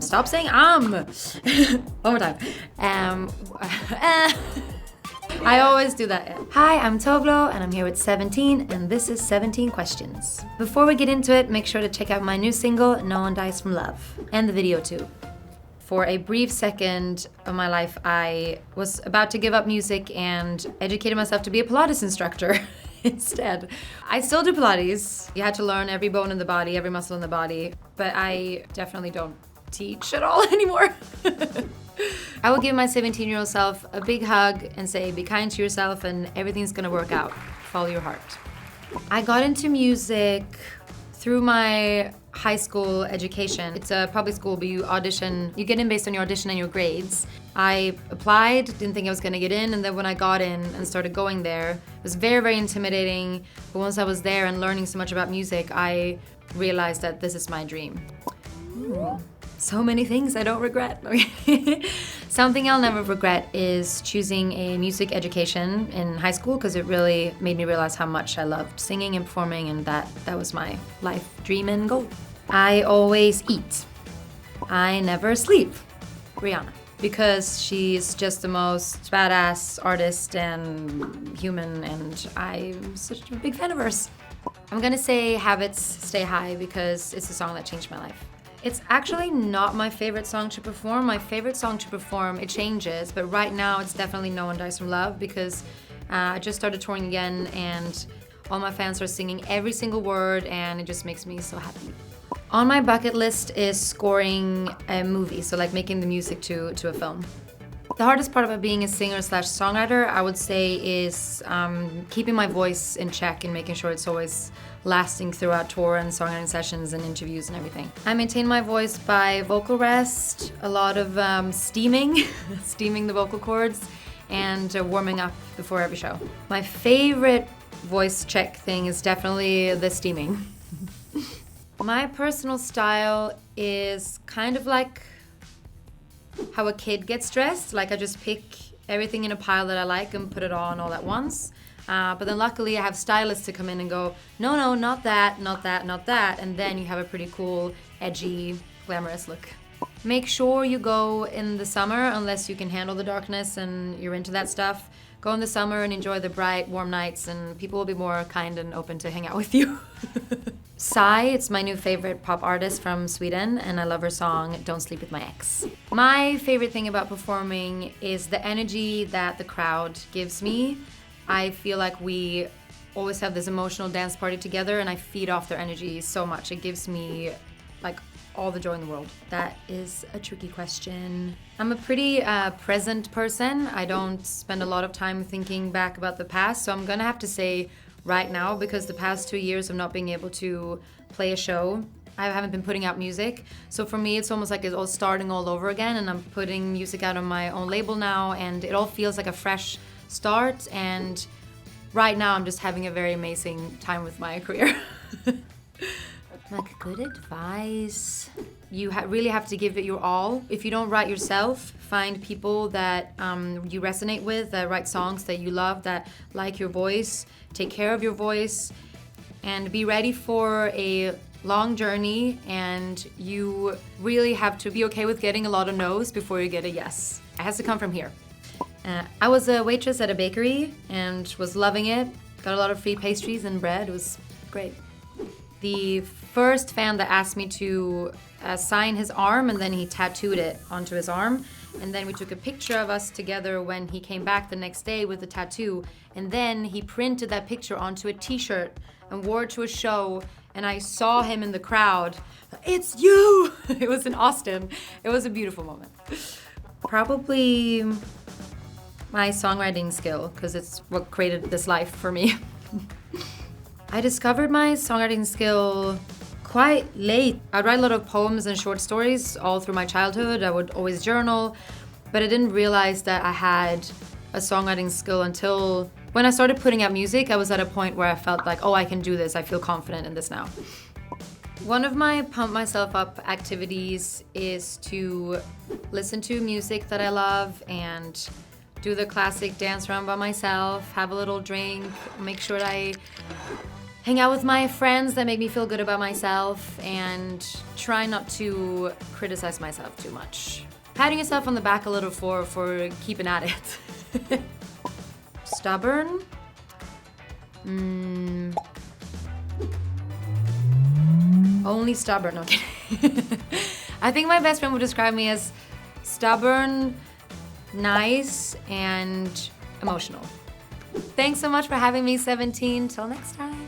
Stop saying One more time. I always do that. Hi, I'm Tove, and I'm here with 17, and this is 17 Questions. Before we get into it, make sure to check out my new single, No One Dies From Love, and the video too. For a brief second of my life, I was about to give up music and educated myself to be a Pilates instructor instead. I still do Pilates. You had to learn every bone in the body, every muscle in the body, but I definitely don't teach at all anymore. I will give my 17-year-old self a big hug and say, be kind to yourself and everything's gonna work out. Follow your heart. I got into music through my high school education. It's a public school, but you get in based on your audition and your grades. I applied, didn't think I was gonna get in, and then when I got in and started going there, it was very, very intimidating. But once I was there and learning so much about music, I realized that this is my dream. Ooh. So many things I don't regret. Something I'll never regret is choosing a music education in high school because it really made me realize how much I loved singing and performing, and that was my life dream and goal. I always eat. I never sleep. Rihanna. Because she's just the most badass artist and human, and I'm such a big fan of hers. I'm gonna say Habits Stay High because it's a song that changed my life. It's actually not my favorite song to perform. My favorite song to perform, it changes, but right now it's definitely No One Dies From Love because I just started touring again and all my fans are singing every single word and it just makes me so happy. On my bucket list is scoring a movie, so like making the music to a film. The hardest part about being a singer/songwriter, I would say, is keeping my voice in check and making sure it's always lasting throughout tour and songwriting sessions and interviews and everything. I maintain my voice by vocal rest, a lot of steaming, steaming the vocal cords, and warming up before every show. My favorite voice check thing is definitely the steaming. My personal style is kind of like how a kid gets dressed. Like I just pick everything in a pile that I like and put it on all at once. But then luckily I have stylists to come in and go, no, not that, not that, not that. And then you have a pretty cool, edgy, glamorous look. Make sure you go in the summer unless you can handle the darkness and you're into that stuff. Go in the summer and enjoy the bright, warm nights and people will be more kind and open to hang out with you. Psy, it's my new favorite pop artist from Sweden, and I love her song, Don't Sleep With My Ex. My favorite thing about performing is the energy that the crowd gives me. I feel like we always have this emotional dance party together, and I feed off their energy so much. It gives me, like, all the joy in the world. That is a tricky question. I'm a pretty present person. I don't spend a lot of time thinking back about the past, so I'm gonna have to say right now, because the past 2 years of not being able to play a show, I haven't been putting out music. So for me, it's almost like it's all starting all over again, and I'm putting music out on my own label now, and it all feels like a fresh start. And right now, I'm just having a very amazing time with my career. Like, good advice. You really have to give it your all. If you don't write yourself, find people that you resonate with, that write songs that you love, that like your voice. Take care of your voice and be ready for a long journey, and you really have to be okay with getting a lot of no's before you get a yes. It has to come from here. I was a waitress at a bakery and was loving it. Got a lot of free pastries and bread. It was great. The first fan that asked me to sign his arm, and then he tattooed it onto his arm. And then we took a picture of us together when he came back the next day with the tattoo. And then he printed that picture onto a t-shirt and wore it to a show. And I saw him in the crowd. It's you! It was in Austin. It was a beautiful moment. Probably my songwriting skill, because it's what created this life for me. I discovered my songwriting skill quite late. I'd write a lot of poems and short stories all through my childhood. I would always journal, but I didn't realize that I had a songwriting skill until when I started putting out music. I was at a point where I felt like, oh, I can do this. I feel confident in this now. One of my pump myself up activities is to listen to music that I love and do the classic dance around by myself, have a little drink, make sure I hang out with my friends that make me feel good about myself, and try not to criticize myself too much. Patting yourself on the back a little for keeping at it. Stubborn? Only stubborn, okay. I think my best friend would describe me as stubborn, nice, and emotional. Thanks so much for having me, 17. Till next time.